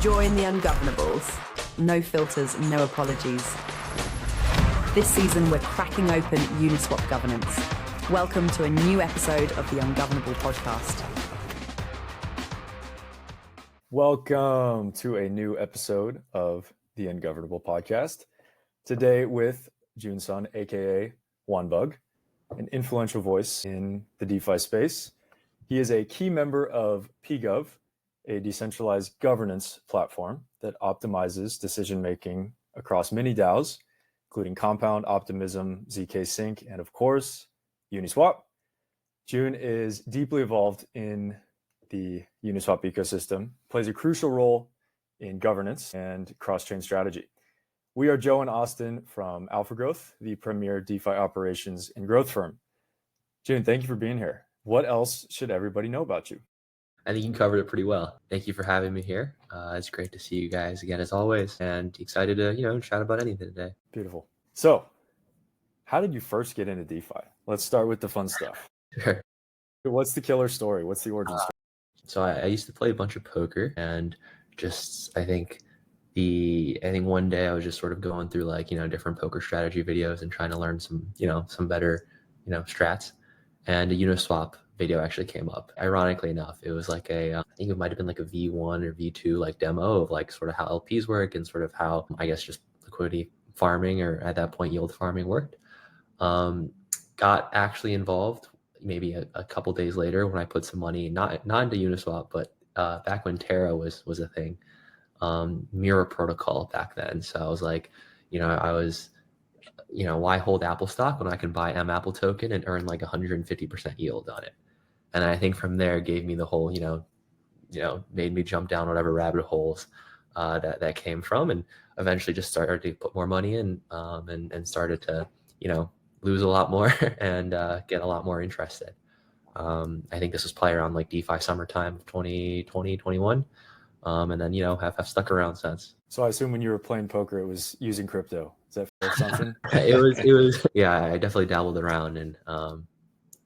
Join the Ungovernables. No filters, no apologies. This season, we're cracking open Uniswap governance. Welcome to a new episode of the Ungovernable podcast. Welcome to a new episode of the Ungovernable podcast. Today with Jun-san, aka Juanbug, an influential voice in the DeFi space. He is a key member of PGov, a decentralized governance platform that optimizes decision-making across many DAOs, including Compound, Optimism, ZK Sync, and of course, Uniswap. Jun is deeply involved in the Uniswap ecosystem, plays a crucial role in governance and cross-chain strategy. We are Joe and Austin from Alpha Growth, the premier DeFi operations and growth firm. Jun, thank you for being here. What else should everybody know about you? I think you covered it pretty well. Thank you for having me here. It's great to see you guys again, as always, and excited to, chat about anything today. Beautiful. So, how did you first get into DeFi? Let's start with the fun stuff. Sure. What's the killer story? What's the origin story? So I used to play a bunch of poker, and I think one day I was just sort of going through different poker strategy videos and trying to learn some better, strats. And a Uniswap video actually came up. Ironically enough, it was I think it might have been like a V1 or V2 demo of sort of how LPs work and sort of how I guess just liquidity farming, or at that point yield farming, worked. Got actually involved maybe a couple days later when I put some money not into Uniswap, but back when Terra was a thing, Mirror protocol back then. So I was why hold Apple stock when I can buy Apple token and earn 150% yield on it? And I think from there gave me the whole, made me jump down whatever rabbit holes that came from, and eventually just started to put more money in, and started to, lose a lot more and get a lot more interested. I think this was probably around DeFi summertime of 2020, 21. And then, have stuck around since. So I assume when you were playing poker, it was using crypto. Is that fair assumption? It was, yeah, I definitely dabbled around in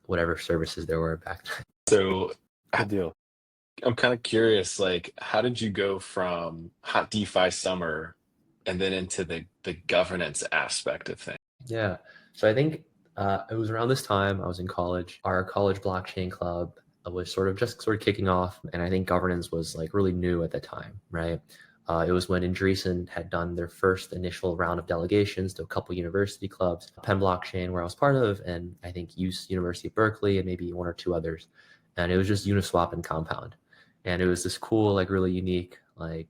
whatever services there were back then. So Good deal. I'm kind of curious, how did you go from hot DeFi summer and then into the governance aspect of things? Yeah. So I think it was around this time I was in college. Our college blockchain club was sort of kicking off, and I think governance was really really at the time, right? It was when Andreessen had done their first initial round of delegations to a couple university clubs, Penn Blockchain, where I was part of, and I think University of Berkeley, and maybe one or two others. And it was just Uniswap and Compound. And it was this cool, really unique, I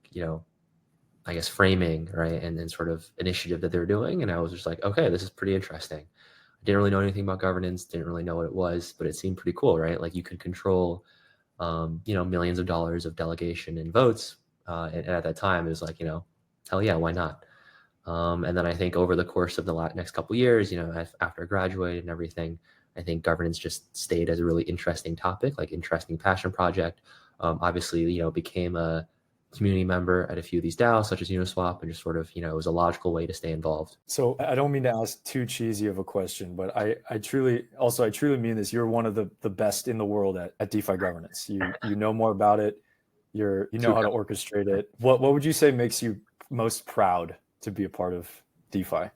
guess framing, right? And sort of initiative that they were doing. And I was just okay, this is pretty interesting. I didn't really know anything about governance, didn't really know what it was, but it seemed pretty cool, right? You could control, millions of dollars of delegation and votes. And at that time, it was hell yeah, why not? And then I think over the course of the next couple of years, after I graduated and everything, I think governance just stayed as a really interesting topic, interesting passion project. Obviously, became a community member at a few of these DAOs, such as Uniswap, and just sort of, it was a logical way to stay involved. So I don't mean to ask too cheesy of a question, but I truly mean this. You're one of the best in the world at DeFi governance. You know more about it. You know how to orchestrate it. What would you say makes you most proud to be a part of DeFi?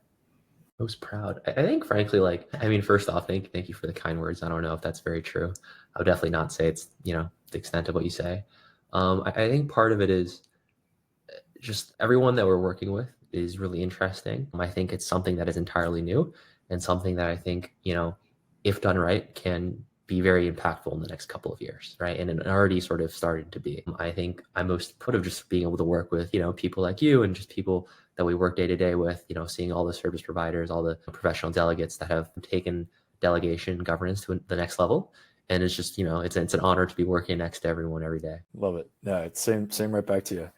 Most proud. I think, frankly, first off, thank you for the kind words. I don't know if that's very true. I would definitely not say it's, the extent of what you say. I think part of it is just everyone that we're working with is really interesting. I think it's something that is entirely new and something that I think, if done right, can be very impactful in the next couple of years, right? And it already sort of started to be. I think I'm most proud of just being able to work with, people like you and just people that we work day to day with, seeing all the service providers, all the professional delegates that have taken delegation governance to the next level. And it's just, it's an honor to be working next to everyone every day. Love it. Yeah, it's same right back to you.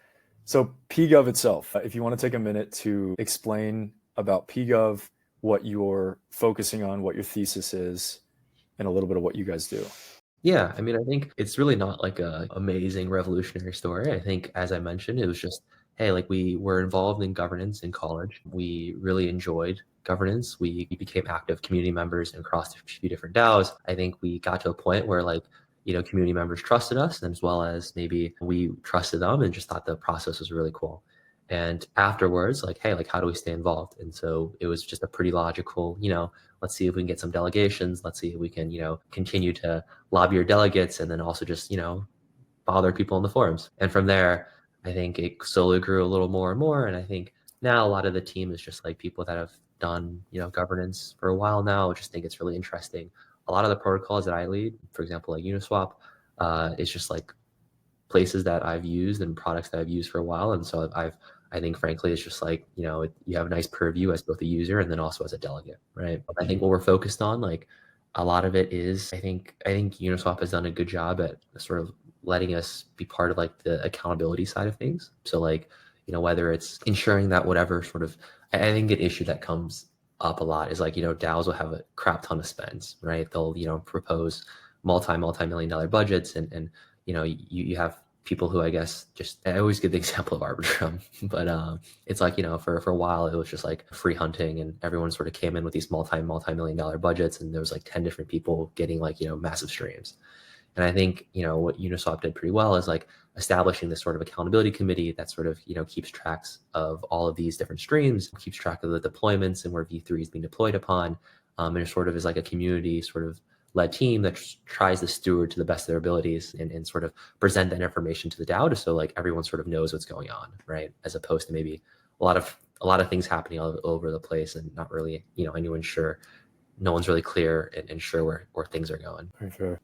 So PGov itself, if you want to take a minute to explain about PGov, what you're focusing on, what your thesis is, and a little bit of what you guys do. Yeah, I think it's really not a amazing revolutionary story. I think, as I mentioned, it was just, hey, we were involved in governance in college. We really enjoyed governance. We became active community members across a few different DAOs. I think we got to a point where community members trusted us, and as well as maybe we trusted them and just thought the process was really cool. And afterwards, like, hey, like, how do we stay involved? And so it was just a pretty logical, let's see if we can get some delegations. Let's see if we can, continue to lobby your delegates, and then also just, bother people in the forums. And from there, I think it slowly grew a little more and more. And I think now a lot of the team is just like people that have done, governance for a while now. I just think it's really interesting. A lot of the protocols that I lead, for example, like Uniswap, it's just like places that I've used and products that I've used for a while. And so I think frankly, it's just like, you have a nice purview as both a user and then also as a delegate, right? I think what we're focused on, like a lot of it is, I think Uniswap has done a good job at sort of letting us be part of like the accountability side of things. So like, whether it's ensuring that whatever sort of, I think an issue that comes up a lot is like, DAOs will have a crap ton of spends, right? They'll, propose multi-million-dollar budgets and you have people who I guess I always give the example of Arbitrum, but it's like, for a while it was just like free hunting and everyone sort of came in with these multi-million-dollar budgets and there was like 10 different people getting like, massive streams. And I think, what Uniswap did pretty well is like establishing this sort of accountability committee that sort of, keeps tracks of all of these different streams, keeps track of the deployments and where V3 is being deployed upon. And it sort of is like a community sort of led team that tries to steward to the best of their abilities and sort of present that information to the DAO just so like everyone sort of knows what's going on, right? As opposed to maybe a lot of things happening all over the place and not really, anyone sure, no one's really clear and sure where things are going. Very fair.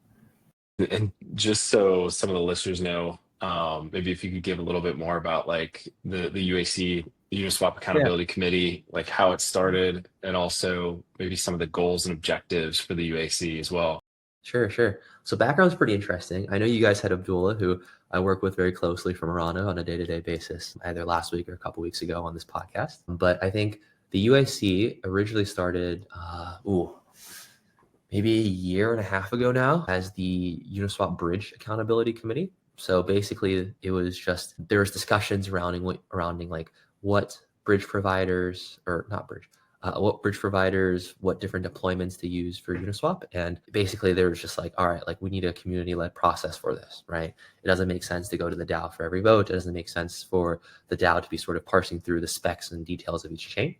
And just so some of the listeners know, maybe if you could give a little bit more about like the UAC, the Uniswap Accountability Committee, like how it started, and also maybe some of the goals and objectives for the UAC as well. Sure. So background's pretty interesting. I know you guys had Abdullah, who I work with very closely from Arana on a day-to-day basis, either last week or a couple weeks ago on this podcast. But I think the UAC originally started, maybe a year and a half ago now as the Uniswap Bridge Accountability Committee. So basically it was just, there was discussions surrounding like what bridge providers, what different deployments to use for Uniswap. And basically there was just like, all right, like we need a community-led process for this, right? It doesn't make sense to go to the DAO for every vote. It doesn't make sense for the DAO to be sort of parsing through the specs and details of each chain.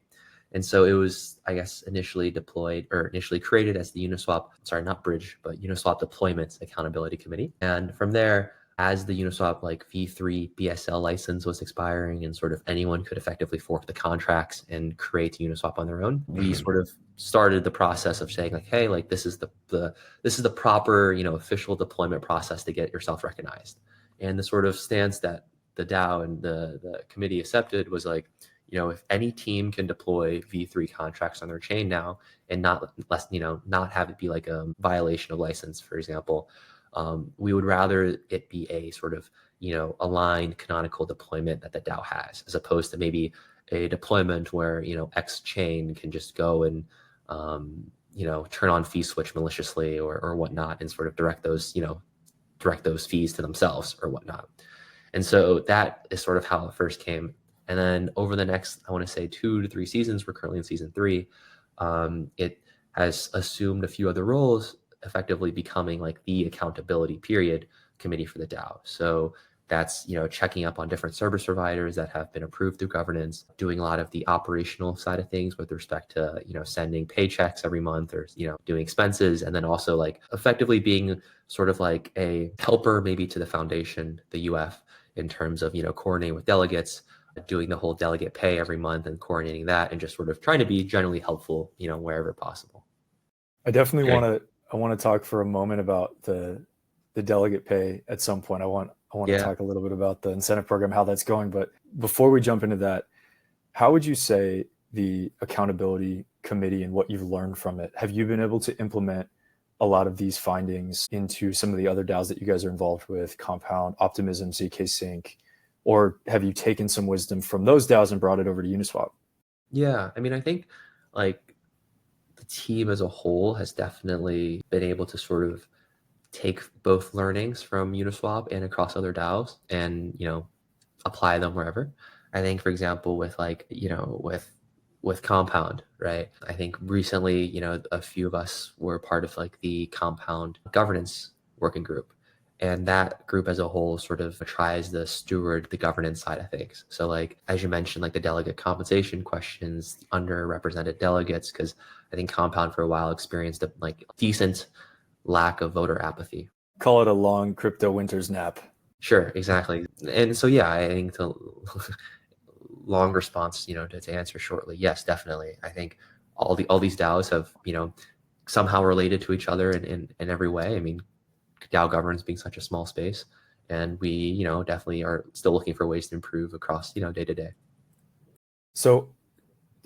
And so it was, I guess, initially created as the Uniswap Deployment Accountability Committee. And from there, as the Uniswap like V3 BSL license was expiring and sort of anyone could effectively fork the contracts and create Uniswap on their own, we sort of started the process of saying like, hey, like this is the proper, official deployment process to get yourself recognized. And the sort of stance that the DAO and the committee accepted was like, if any team can deploy V3 contracts on their chain now and not have it be like a violation of license, for example, we would rather it be a sort of, aligned canonical deployment that the DAO has, as opposed to maybe a deployment where, X chain can just go and, turn on fee switch maliciously or whatnot and sort of direct those fees to themselves or whatnot. And so that is sort of how it first came. And then over the next, I want to say 2 to 3 seasons, we're currently in season 3, it has assumed a few other roles, effectively becoming like the accountability committee for the DAO. So that's, checking up on different service providers that have been approved through governance, doing a lot of the operational side of things with respect to, sending paychecks every month or, doing expenses. And then also like effectively being sort of like a helper maybe to the foundation, the UF, in terms of, coordinating with delegates, doing the whole delegate pay every month and coordinating that and just sort of trying to be generally helpful, wherever possible. I definitely want to talk for a moment about the delegate pay at some point. I want to talk a little bit about the incentive program, how that's going. But before we jump into that, how would you say the accountability committee and what you've learned from it, have you been able to implement a lot of these findings into some of the other DAOs that you guys are involved with, Compound, Optimism, ZK Sync, or have you taken some wisdom from those DAOs and brought it over to Uniswap? Yeah, I mean, I think like the team as a whole has definitely been able to sort of take both learnings from Uniswap and across other DAOs and, apply them wherever. I think, for example, with like, with Compound, right? I think recently, a few of us were part of like the Compound governance working group. And that group as a whole sort of tries to steward the governance side of things. So like, as you mentioned, like the delegate compensation questions, underrepresented delegates, because I think Compound for a while experienced a like decent lack of voter apathy. Call it a long crypto winter's nap. Sure, exactly. And so, yeah, I think the long response, to answer shortly, yes, definitely. I think all these DAOs have, somehow related to each other in every way. I mean, DAO governance being such a small space, and we, definitely are still looking for ways to improve across, day to day. So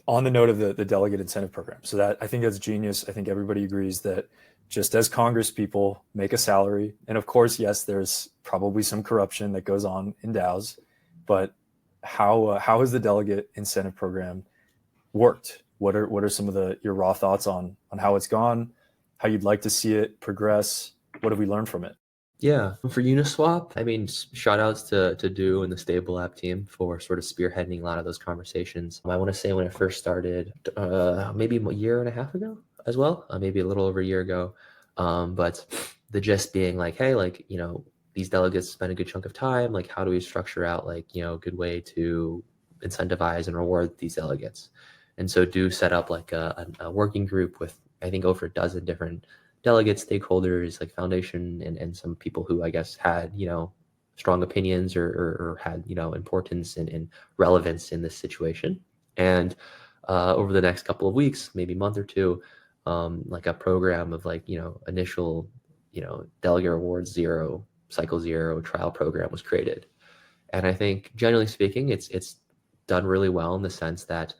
on the note of the delegate incentive program, so that I think that's genius. I think everybody agrees that just as Congress people make a salary, and of course, yes, there's probably some corruption that goes on in DAOs, but how has the delegate incentive program worked? What are some of your raw thoughts on how it's gone, how you'd like to see it progress? What have we learned from it? Yeah, for Uniswap, I mean, shout outs to Do and the Stable App team for sort of spearheading a lot of those conversations. I want to say when it first started, maybe a year and a half ago as well, maybe a little over a year ago. But the gist being like, hey, like, these delegates spend a good chunk of time. Like, how do we structure out like, a good way to incentivize and reward these delegates? And so Do set up like a working group with, I think, over a dozen different delegates, stakeholders, like foundation and some people who I guess had, strong opinions or had, importance and relevance in this situation. And over the next couple of weeks, maybe month or two, like a program of like, initial, delegate rewards zero, cycle zero trial program was created. And I think generally speaking, it's done really well in the sense that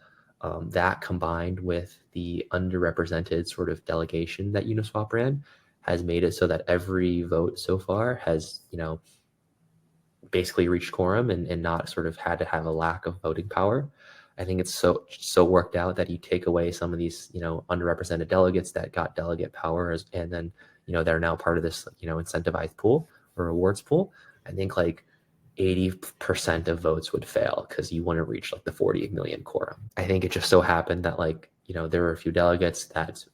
that combined with the underrepresented sort of delegation that Uniswap ran has made it so that every vote so far has, basically reached quorum and not sort of had to have a lack of voting power. I think it's so worked out that you take away some of these, underrepresented delegates that got delegate power and then, they're now part of this, incentivized pool or rewards pool. I think like 80% of votes would fail because you wouldn't reach like the 40 million quorum. I think it just so happened that like, there were a few delegates that,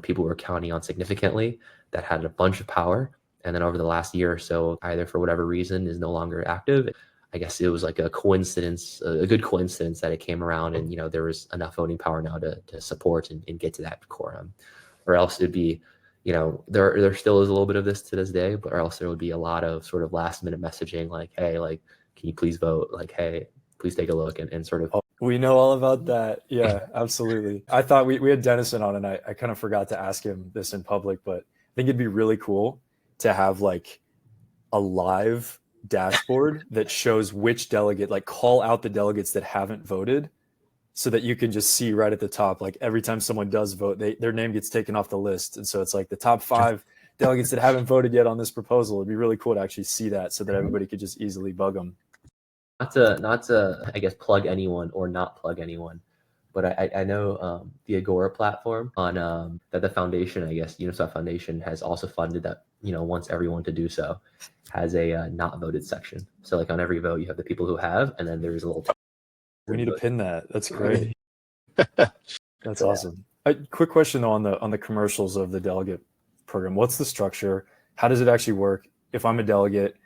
people were counting on significantly that had a bunch of power. And then over the last year or so, either for whatever reason is no longer active. I guess it was like a coincidence, a good coincidence that it came around and, there was enough voting power now to support and get to that quorum. Or else it'd be, there still is a little bit of this to this day, but or else there would be a lot of sort of last minute messaging like, hey, like, can you please vote? Like, hey, please take a look and sort of. We know all about that. Yeah, absolutely. I thought we had Dennison on and I kind of forgot to ask him this in public, but I think it'd be really cool to have like a live dashboard that shows which delegate, like call out the delegates that haven't voted so that you can just see right at the top, like every time someone does vote, their name gets taken off the list. And so it's like the top 5 delegates that haven't voted yet on this proposal. It'd be really cool to actually see that so that everybody could just easily bug them. Not to I guess plug anyone or not plug anyone, but I know the Agora platform on that the foundation, I guess Uniswap Foundation has also funded that, wants everyone to do so, has a not voted section. So like on every vote you have the people who have, and then there's a little. We need to pin that. That's great. That's awesome. A quick question though on the commercials of the delegate program. What's the structure? How does it actually work? If I'm a delegate,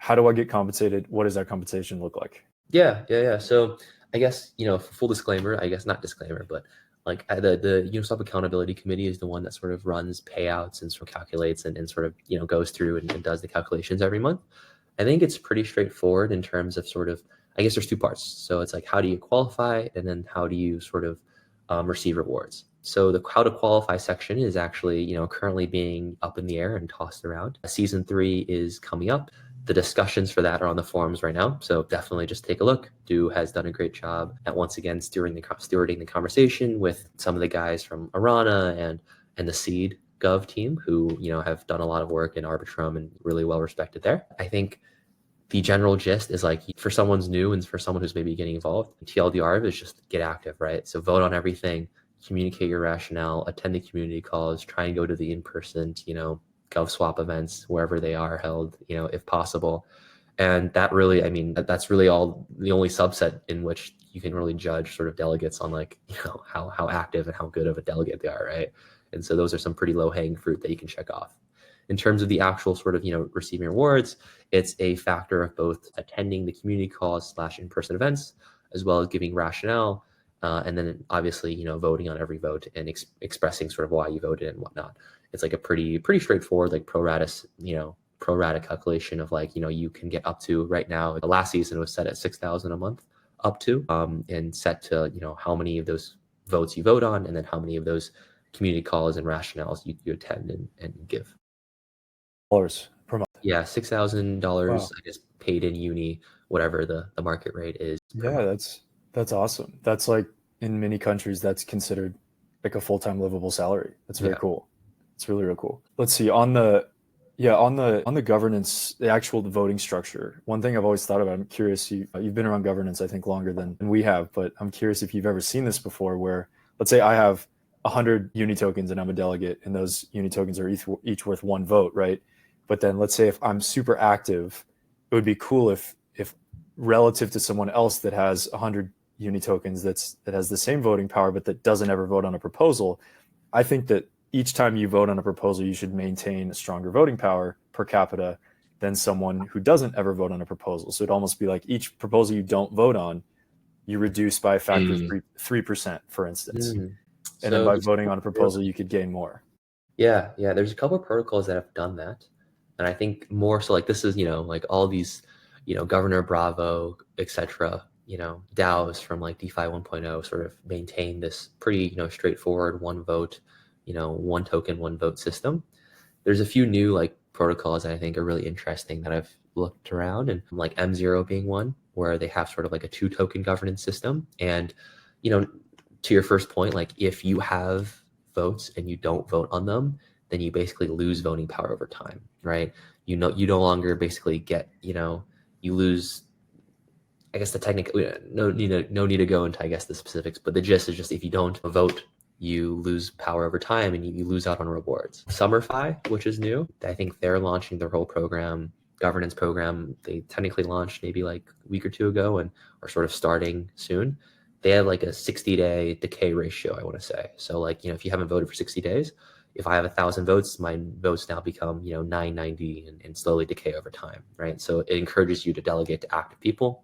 how do I get compensated? What does that compensation look like? Yeah. So I guess, full disclaimer, I guess not disclaimer, but like the Uniswap Accountability Committee is the one that sort of runs payouts and sort of calculates and sort of, goes through and does the calculations every month. I think it's pretty straightforward in terms of sort of, I guess there's 2 parts. So it's like, how do you qualify? And then how do you sort of receive rewards? So the how to qualify section is actually, currently being up in the air and tossed around. Season 3 is coming up. The discussions for that are on the forums right now. So definitely just take a look. Do has done a great job at once again stewarding the conversation with some of the guys from Arana and the Seed Gov team who, have done a lot of work in Arbitrum and really well respected there. I think the general gist is like for someone's new and for someone who's maybe getting involved, TLDR is just get active, right? So vote on everything, communicate your rationale, attend the community calls, try and go to the in-person, GovSwap events, wherever they are held, if possible. And that really, I mean, that's really all the only subset in which you can really judge sort of delegates on like, how active and how good of a delegate they are, right? And so those are some pretty low hanging fruit that you can check off. In terms of the actual sort of, receiving rewards, it's a factor of both attending the community calls / in-person events, as well as giving rationale, and then obviously, voting on every vote and expressing sort of why you voted and whatnot. It's like a pretty straightforward, like pro rata calculation of like, you can get up to, right now, the last season was set at 6,000 a month up to, and set to, how many of those votes you vote on, and then how many of those community calls and rationales you attend and give. Dollars per month. Yeah, $6,000, Wow. I guess, paid in uni, whatever the market rate is. Yeah, that's awesome. That's like, in many countries, that's considered like a full-time livable salary. That's very cool. It's really cool. Let's see, on the governance, the actual voting structure. One thing I've always thought about, I'm curious, you've been around governance, I think, longer than we have, but I'm curious if you've ever seen this before, where, let's say I have 100 uni tokens and I'm a delegate, and those uni tokens are each worth 1 vote, right? But then let's say if I'm super active, it would be cool if relative to someone else that has 100 uni tokens that has the same voting power, but that doesn't ever vote on a proposal. I think that each time you vote on a proposal, you should maintain a stronger voting power per capita than someone who doesn't ever vote on a proposal. So it'd almost be like each proposal you don't vote on, you reduce by a factor of 3%, for instance. And then by voting on a proposal, you could gain more. Yeah. There's a couple of protocols that have done that. And I think more so, like, this is, like all these, Governor Bravo, etc., DAOs from like DeFi 1.0 sort of maintain this pretty, straightforward 1 vote, 1 token, 1 vote system. There's a few new like protocols that I think are really interesting that I've looked around, and like M0 being one, where they have sort of like a 2 token governance system. And, to your first point, like if you have votes and you don't vote on them, then you basically lose voting power over time, right? You no longer basically get, you lose, I guess the technical, no need to go into, I guess, the specifics, but the gist is just, if you don't vote, you lose power over time and you lose out on rewards. Summerfi, which is new, I think they're launching their whole governance program. They technically launched maybe like a week or 2 ago and are sort of starting soon. They have like a 60-day decay ratio, I want to say. So like, if you haven't voted for 60 days, if I have 1,000 votes, my votes now become, 990 and slowly decay over time, right? So it encourages you to delegate to active people.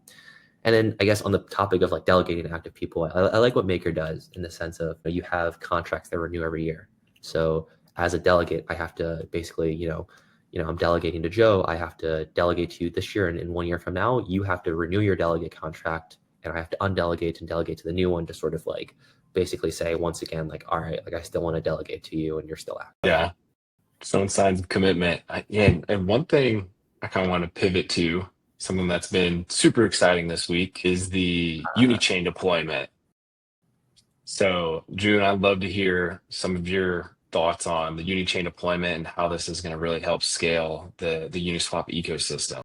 And then I guess on the topic of like delegating to active people, I like what Maker does, in the sense of, you have contracts that renew every year. So as a delegate, I have to basically, I'm delegating to Joe, I have to delegate to you this year, and in 1 year from now, you have to renew your delegate contract, and I have to undelegate and delegate to the new one, to sort of like basically say once again, like, all right, like I still want to delegate to you and you're still active. Yeah. Showing signs of commitment. And one thing I kind of want to pivot to, something that's been super exciting this week, is the Unichain deployment. So June, I'd love to hear some of your thoughts on the Unichain deployment and how this is going to really help scale the Uniswap ecosystem.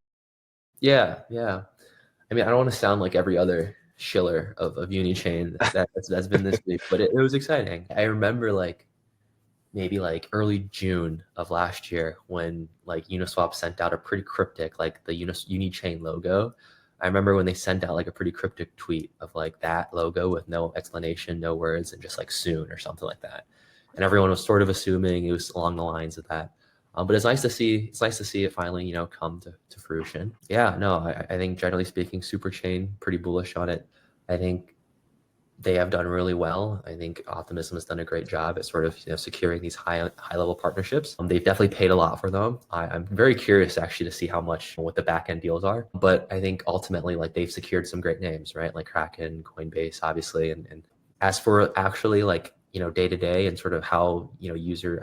Yeah. I mean, I don't want to sound like every other shiller of Unichain that's been this week, but it was exciting. I remember like maybe like early June of last year, when like Uniswap sent out a pretty cryptic, like the Unichain logo. I remember when they sent out like a pretty cryptic tweet of like that logo with no explanation, no words, and just like soon or something like that. And everyone was sort of assuming it was along the lines of that. But it's nice to see it finally, come to fruition. Yeah, no, I think generally speaking, Superchain, pretty bullish on it. I think they have done really well. I think Optimism has done a great job at sort of, securing these high level partnerships. They've definitely paid a lot for them. I'm very curious actually to see how much, what the back end deals are. But I think ultimately, like, they've secured some great names, right? Like Kraken, Coinbase, obviously. And as for actually like, day to day and sort of how, user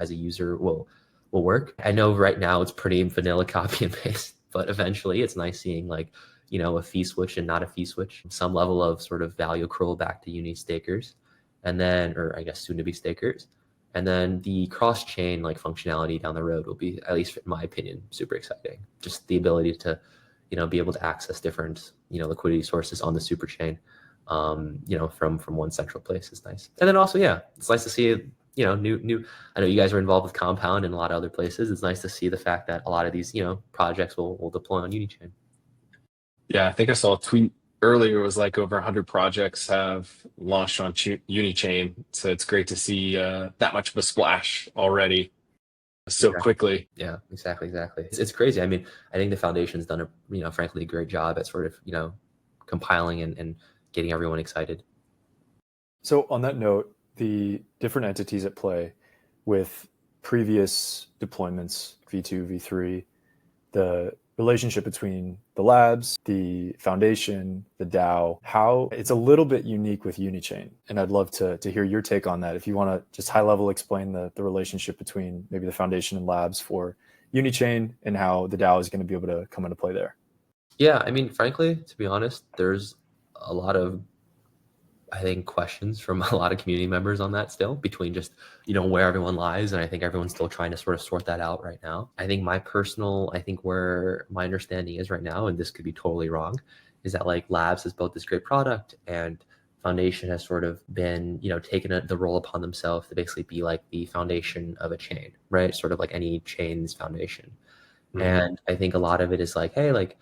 will work. I know right now it's pretty vanilla copy and paste, but eventually it's nice seeing like, a fee switch and not a fee switch, some level of sort of value accrual back to uni stakers, and then, or I guess soon to be stakers. And then the cross chain like functionality down the road will be, at least in my opinion, super exciting. Just the ability to, be able to access different, liquidity sources on the super chain, from one central place is nice. And then also, yeah, it's nice to see, new, I know you guys are involved with Compound and a lot of other places. It's nice to see the fact that a lot of these, projects will deploy on Unichain. Yeah, I think I saw a tweet earlier. It was like over 100 projects have launched on Unichain. So it's great to see that much of a splash already. so quickly. Yeah, exactly. It's crazy. I mean, I think the foundation's done frankly, a great job at sort of, compiling and getting everyone excited. So on that note, the different entities at play with previous deployments, V2, V3, the relationship between the labs, the foundation, the DAO, how it's a little bit unique with Unichain. And I'd love to hear your take on that. If you want to just high level explain the relationship between maybe the foundation and labs for Unichain and how the DAO is going to be able to come into play there. Yeah, I mean, frankly, to be honest, there's a lot of, I think, questions from a lot of community members on that still, between just, where everyone lies. And I think everyone's still trying to sort of sort that out right now. I think where my understanding is right now, and this could be totally wrong, is that like Labs has built this great product and Foundation has sort of been, taken the role upon themselves to basically be like the foundation of a chain, right? Sort of like any chain's foundation. Mm-hmm. And I think a lot of it is like, hey, like,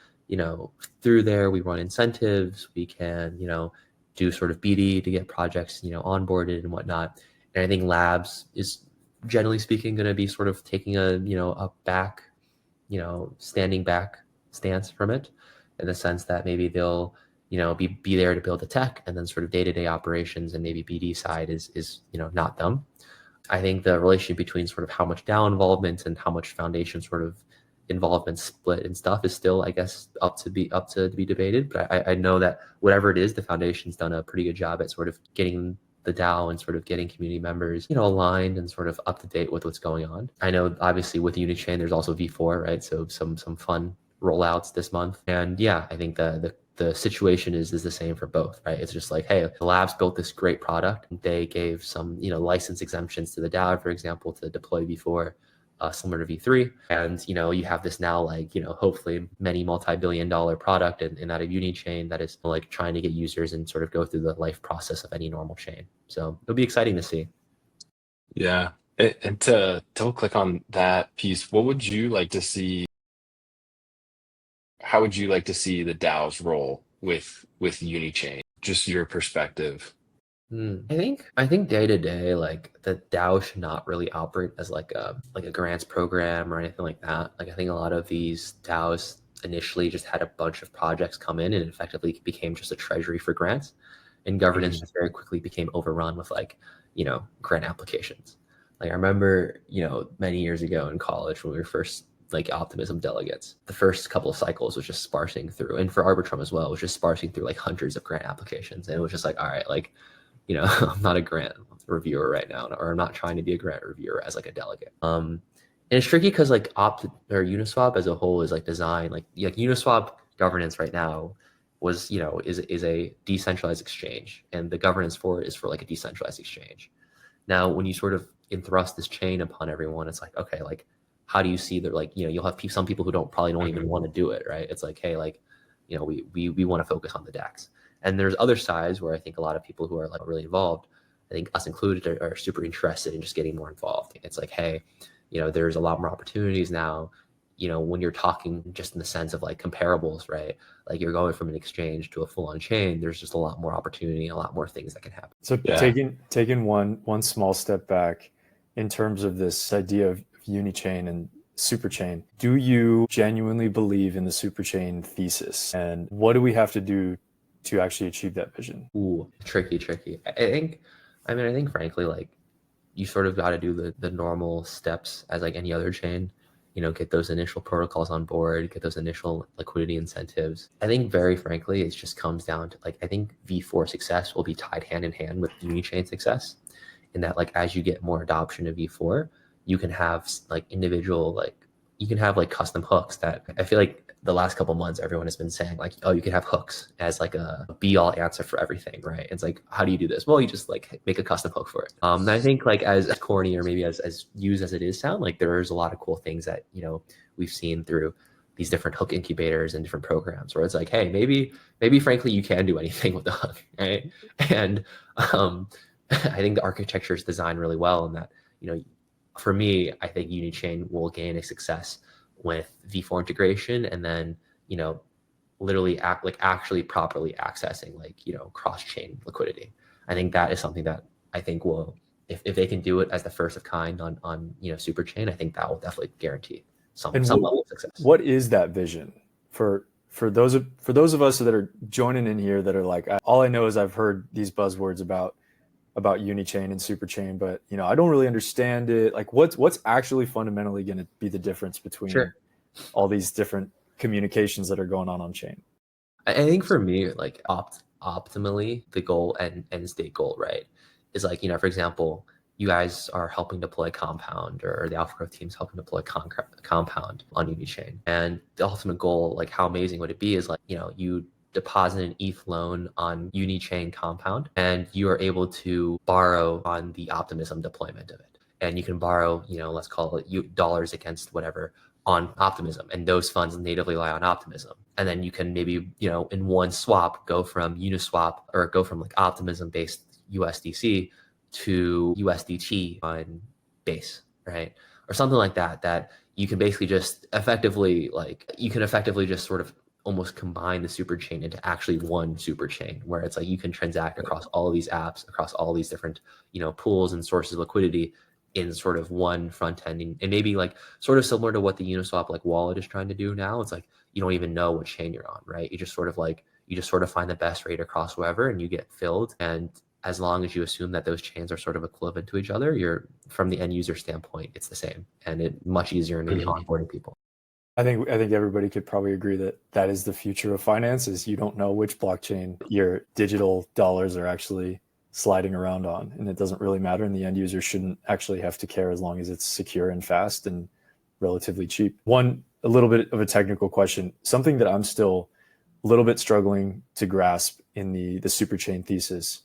through there we run incentives, we can, do sort of BD to get projects, onboarded and whatnot. And I think Labs is generally speaking going to be sort of taking a back, standing back stance from it, in the sense that maybe they'll, be there to build the tech, and then sort of day-to-day operations and maybe BD side is not them. I think the relationship between sort of how much DAO involvement and how much foundation sort of involvement split and stuff is still, I guess, up to be debated. But I know that whatever it is, the foundation's done a pretty good job at sort of getting the DAO and sort of getting community members, aligned and sort of up to date with what's going on. I know obviously with Unichain, there's also V4, right? So some fun rollouts this month. And yeah, I think the situation is the same for both, right? It's just like, hey, the labs built this great product. They gave some, license exemptions to the DAO, for example, to deploy V4. Similar to V3. And, you have this now, like, hopefully many multi-billion-dollar product in that of Unichain that is like trying to get users and sort of go through the life process of any normal chain. So it'll be exciting to see. Yeah. And to double click on that piece, what would you like to see? How would you like to see the DAO's role with Unichain? Just your perspective. I think day to day, like the DAO should not really operate as like a grants program or anything like that. Like I think a lot of these DAOs initially just had a bunch of projects come in and effectively became just a treasury for grants, and governance just very quickly became overrun with like, grant applications. Like I remember, many years ago in college when we were first like Optimism delegates, the first couple of cycles was just sparsing through, and for Arbitrum as well, it was just sparsing through like hundreds of grant applications. And it was just like, all right, like, I'm not a grant reviewer right now, or I'm not trying to be a grant reviewer as like a delegate. And it's tricky because like Uniswap as a whole is like designed like Uniswap governance right now was, is a decentralized exchange, and the governance for it is for like a decentralized exchange. Now, when you sort of thrust this chain upon everyone, it's like, okay, like how do you see that? Like, you'll have some people who don't even want to do it, right? It's like, hey, like, we want to focus on the DEX. And there's other sides where I think a lot of people who are like really involved, I think us included, are super interested in just getting more involved. It's like, hey, there's a lot more opportunities now, when you're talking just in the sense of like comparables, right? Like you're going from an exchange to a full on chain, there's just a lot more opportunity, a lot more things that can happen. So taking one small step back in terms of this idea of Unichain and superchain, do you genuinely believe in the superchain thesis? And what do we have to do to actually achieve that vision? Ooh, tricky. I think frankly, like you sort of got to do the normal steps as like any other chain, get those initial protocols on board, get those initial liquidity incentives. I think very frankly, it just comes down to like, I think V4 success will be tied hand in hand with Unichain success, in that like, as you get more adoption of V4, you can have like individual, like you can have like custom hooks that I feel like the last couple of months, everyone has been saying like, oh, you can have hooks as like a be all answer for everything, right? It's like, how do you do this? Well, you just like make a custom hook for it. And I think like as corny or maybe as used as it is sound, like there's a lot of cool things that, we've seen through these different hook incubators and different programs where it's like, hey, maybe frankly, you can do anything with the hook, right? And I think the architecture is designed really well in that, for me, I think Unichain will gain a success with V4 integration, and then, literally actually properly accessing like, cross-chain liquidity. I think that is something that I think will if they can do it as the first of kind on super chain, I think that will definitely guarantee some And level of success. What is that vision for those of us that are joining in here that are like, all I know is I've heard these buzzwords about Unichain and Superchain, but I don't really understand it. Like, what's actually fundamentally going to be the difference between all these different communications that are going on chain? I think for me, like optimally, the goal and end state goal, right, is like, for example, you guys are helping deploy Compound, or the Alpha Growth team's helping deploy Compound on Unichain. And the ultimate goal, like how amazing would it be, is like, you deposit an ETH loan on Unichain Compound, and you are able to borrow on the Optimism deployment of it. And you can borrow, let's call it dollars against whatever on Optimism, and those funds natively lie on Optimism. And then you can maybe, in one swap, go from Uniswap, or go from like Optimism based USDC to USDT on base, right? Or something like that you can basically just effectively just sort of almost combine the super chain into actually one super chain, where it's like you can transact across all of these apps, across all these different, pools and sources of liquidity in sort of one front end. And maybe like sort of similar to what the Uniswap like wallet is trying to do now. It's like, you don't even know what chain you're on, right? You just sort of find the best rate across wherever, and you get filled. And as long as you assume that those chains are sort of equivalent to each other, you're, from the end user standpoint, it's the same, and it's much easier in maybe onboarding people. I think everybody could probably agree that is the future of finance, is you don't know which blockchain your digital dollars are actually sliding around on, and it doesn't really matter, and the end user shouldn't actually have to care as long as it's secure and fast and relatively cheap. A little bit of a technical question, something that I'm still a little bit struggling to grasp in the superchain thesis.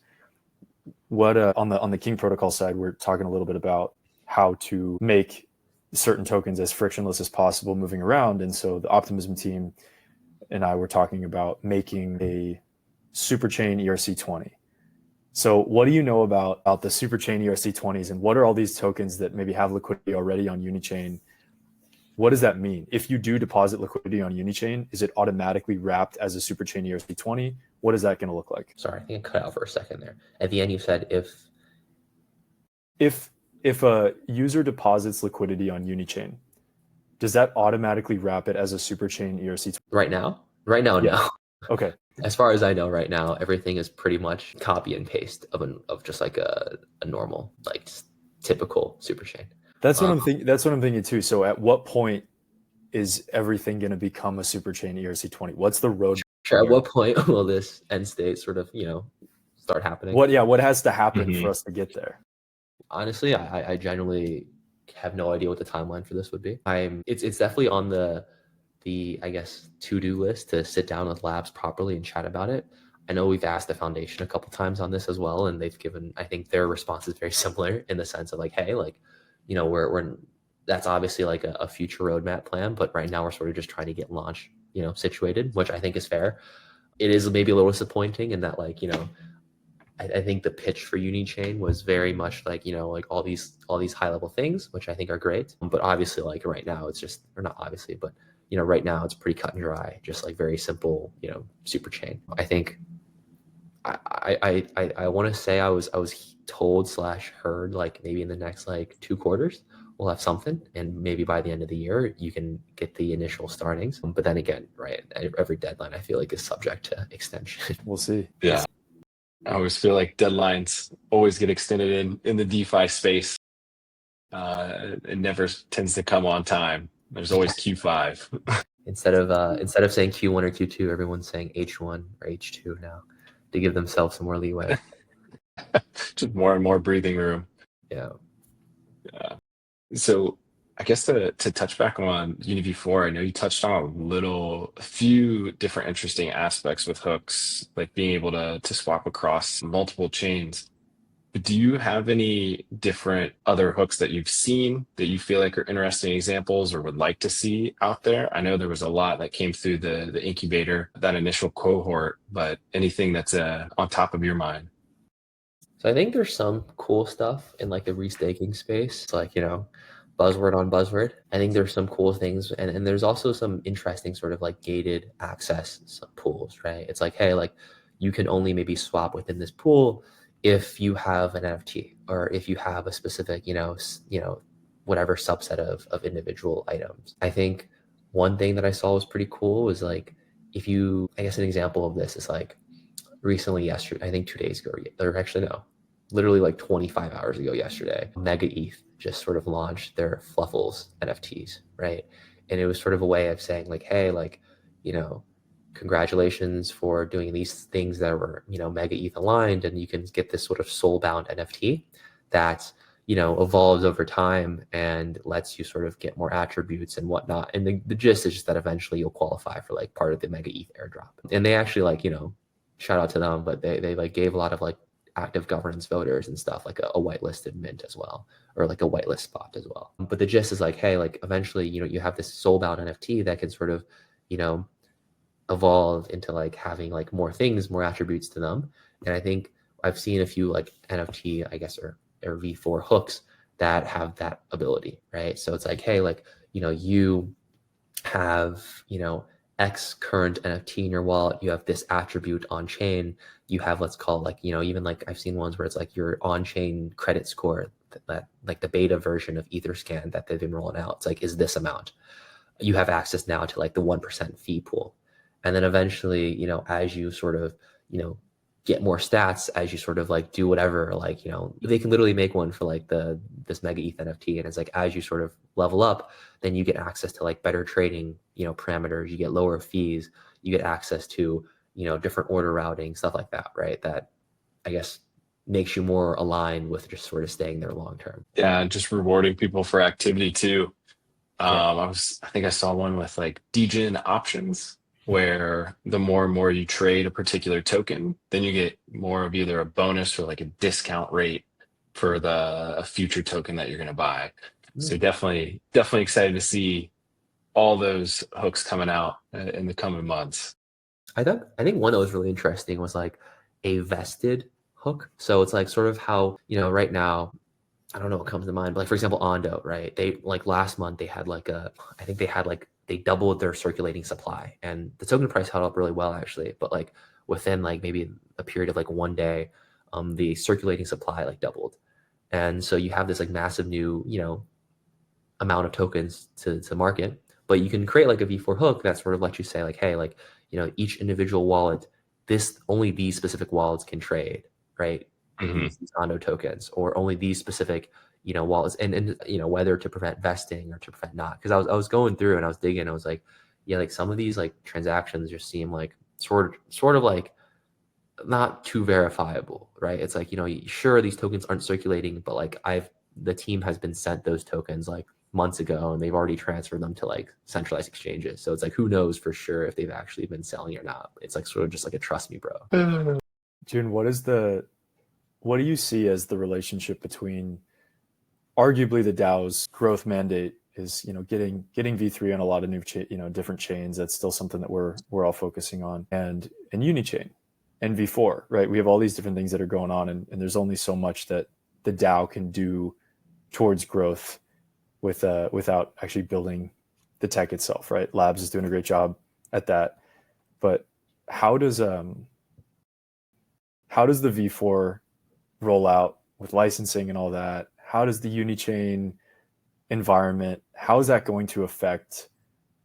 What on the King protocol side, we're talking a little bit about how to make certain tokens as frictionless as possible moving around, and so the Optimism team and I were talking about making a superchain ERC20. So what do you know about the superchain ERC20s, and what are all these tokens that maybe have liquidity already on Unichain? What does that mean? If you do deposit liquidity on Unichain, is it automatically wrapped as a superchain ERC20? What is that going to look like? Sorry, I think I cut out for a second there. At the end, you said if a user deposits liquidity on Unichain, does that automatically wrap it as a superchain ERC20? Right now, no. Okay. As far as I know, right now, everything is pretty much copy and paste of just like a normal, like typical superchain. That's what I'm thinking. That's what I'm thinking too. So at what point is everything going to become a superchain ERC20? What's the road? Sure. At what point will this end state sort of, start happening? What has to happen for us to get there? Honestly, I genuinely have no idea what the timeline for this would be. It's definitely on the I guess to-do list to sit down with labs properly and chat about it. I know we've asked the foundation a couple times on this as well, and they've given, I think their response is very similar in the sense of like, hey, like, we're that's obviously like a future roadmap plan, but right now we're sort of just trying to get launch, situated, which I think is fair. It is maybe a little disappointing in that, like, I think the pitch for Unichain was very much like, like all these high level things, which I think are great. But obviously, like right now, it's just, or not obviously, but right now it's pretty cut and dry, just like very simple, super chain. I think I want to say I was told / heard like maybe in the next like 2 quarters we'll have something, and maybe by the end of the year you can get the initial startings. But then again, right, every deadline I feel like is subject to extension. We'll see. Yeah. I always feel like deadlines always get extended in the DeFi space. It never tends to come on time. There's always Q5. Instead of saying Q1 or Q2, everyone's saying H1 or H2 now to give themselves some more leeway. Just more and more breathing room. Yeah. So I guess to touch back on UniV4, I know you touched on a few different interesting aspects with hooks, like being able to swap across multiple chains. But do you have any different other hooks that you've seen that you feel like are interesting examples or would like to see out there? I know there was a lot that came through the incubator, that initial cohort, but anything that's on top of your mind? So I think there's some cool stuff in like the restaking space. It's like, buzzword on buzzword. I think there's some cool things, and there's also some interesting sort of like gated access pools, right? It's like, hey, like you can only maybe swap within this pool if you have an NFT or if you have a specific, whatever subset of individual items. I think one thing that I saw was pretty cool was like, if you, I guess an example of this is like recently yesterday, I think 2 days ago, or actually no, literally like 25 hours ago yesterday, Mega ETH just sort of launched their Fluffles NFTs, right? And it was sort of a way of saying like, hey, like, congratulations for doing these things that were, Mega ETH aligned, and you can get this sort of soul-bound NFT that, evolves over time and lets you sort of get more attributes and whatnot. And the gist is just that eventually you'll qualify for like part of the Mega ETH airdrop. And they actually like, shout out to them, but they like gave a lot of like active governance voters and stuff, like a whitelisted mint as well, or like a whitelist spot as well. But the gist is like, hey, like eventually, you have this soul-bound NFT that can sort of, evolve into like having like more things, more attributes to them. And I think I've seen a few like NFT, I guess, or V4 hooks that have that ability, right? So it's like, hey, like, you have, X current NFT in your wallet, you have this attribute on chain, you have, let's call it like, even like I've seen ones where it's like your on-chain credit score, that like the beta version of Etherscan that they've been rolling out. It's like, is this amount? You have access now to like the 1% fee pool. And then eventually, as you sort of, get more stats, as you sort of like do whatever, like, they can literally make one for like this Mega ETH NFT. And it's like, as you sort of level up, then you get access to like better trading, parameters, you get lower fees, you get access to, different order routing, stuff like that, right? That I guess makes you more aligned with just sort of staying there long term. Yeah, just rewarding people for activity too. I think I saw one with like degen options, where the more and more you trade a particular token, then you get more of either a bonus or like a discount rate for a future token that you're going to buy. So definitely excited to see all those hooks coming out in the coming months. I think one that was really interesting was like a vested hook. So it's like sort of how, right now, I don't know what comes to mind, but like, for example, Ondo, right? They like last month they had like they doubled their circulating supply, and the token price held up really well actually. But like within like maybe a period of like one day, the circulating supply like doubled. And so you have this like massive new, amount of tokens to market, but you can create like a V4 hook that sort of lets you say like, hey, like, each individual wallet, only these specific wallets can trade, right? These Ondo tokens, or only these specific, wallets, and whether to prevent vesting or to prevent not. Because I was going through and I was digging, I was like, yeah, like some of these like transactions just seem like sort of like not too verifiable, right? It's like, sure, these tokens aren't circulating, but like the team has been sent those tokens like months ago, and they've already transferred them to like centralized exchanges. So it's like, who knows for sure if they've actually been selling or not. It's like sort of just like a trust me, bro. June, what do you see as the relationship between arguably the DAO's growth mandate is, getting V3 on a lot of new, different chains. That's still something that we're all focusing on, and Unichain and V4, right? We have all these different things that are going on, and there's only so much that the DAO can do towards growth without actually building the tech itself, right? Labs is doing a great job at that, but how does the V4 roll out with licensing and all that? How does the Unichain environment, how is that going to affect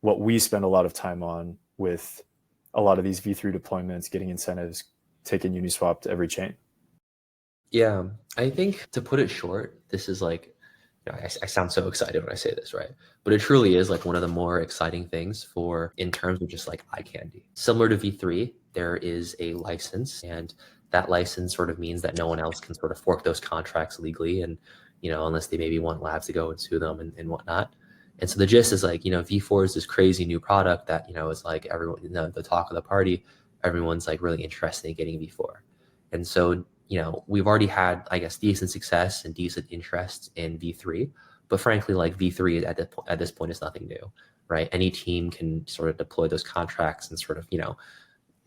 what we spend a lot of time on with a lot of these V3 deployments, getting incentives, taking Uniswap to every chain? Yeah, I think to put it short, this is like, I sound so excited when I say this, right? But it truly is like one of the more exciting things in terms of just like eye candy. Similar to V3, there is a license, and that license sort of means that no one else can sort of fork those contracts legally, and unless they maybe want labs to go and sue them and whatnot. And so the gist is like, V4 is this crazy new product that, is like everyone, the talk of the party, everyone's like really interested in getting V4. And so, we've already had, I guess, decent success and decent interest in V3, but frankly, like V3 at this point is nothing new, right? Any team can sort of deploy those contracts and sort of,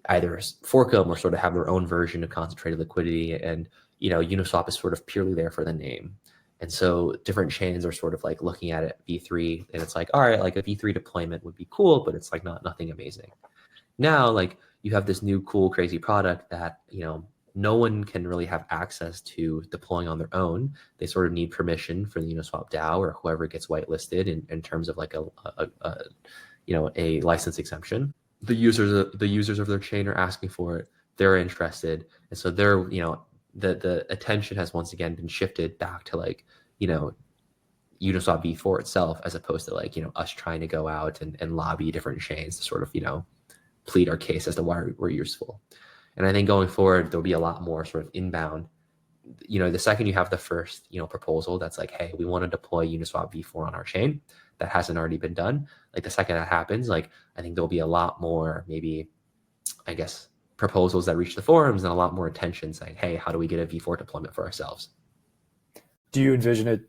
either fork them or sort of have their own version of concentrated liquidity. And, Uniswap is sort of purely there for the name. And so different chains are sort of like looking at it V3, and it's like, all right, like a V3 deployment would be cool, but it's like nothing amazing. Now, like you have this new cool, crazy product that, no one can really have access to deploying on their own. They sort of need permission for the Uniswap DAO or whoever gets whitelisted in terms of like a license exemption. The users of their chain are asking for it. They're interested, and so they're the attention has once again been shifted back to like Uniswap V4 itself, as opposed to like us trying to go out and lobby different chains to sort of plead our case as to why we're useful. And I think going forward there'll be a lot more sort of inbound. The second you have the first proposal that's like, hey, we want to deploy Uniswap V4 on our chain, that hasn't already been done. Like the second that happens, like I think there'll be a lot more, maybe, I guess, proposals that reach the forums and a lot more attention saying, hey, how do we get a V4 deployment for ourselves? Do you envision it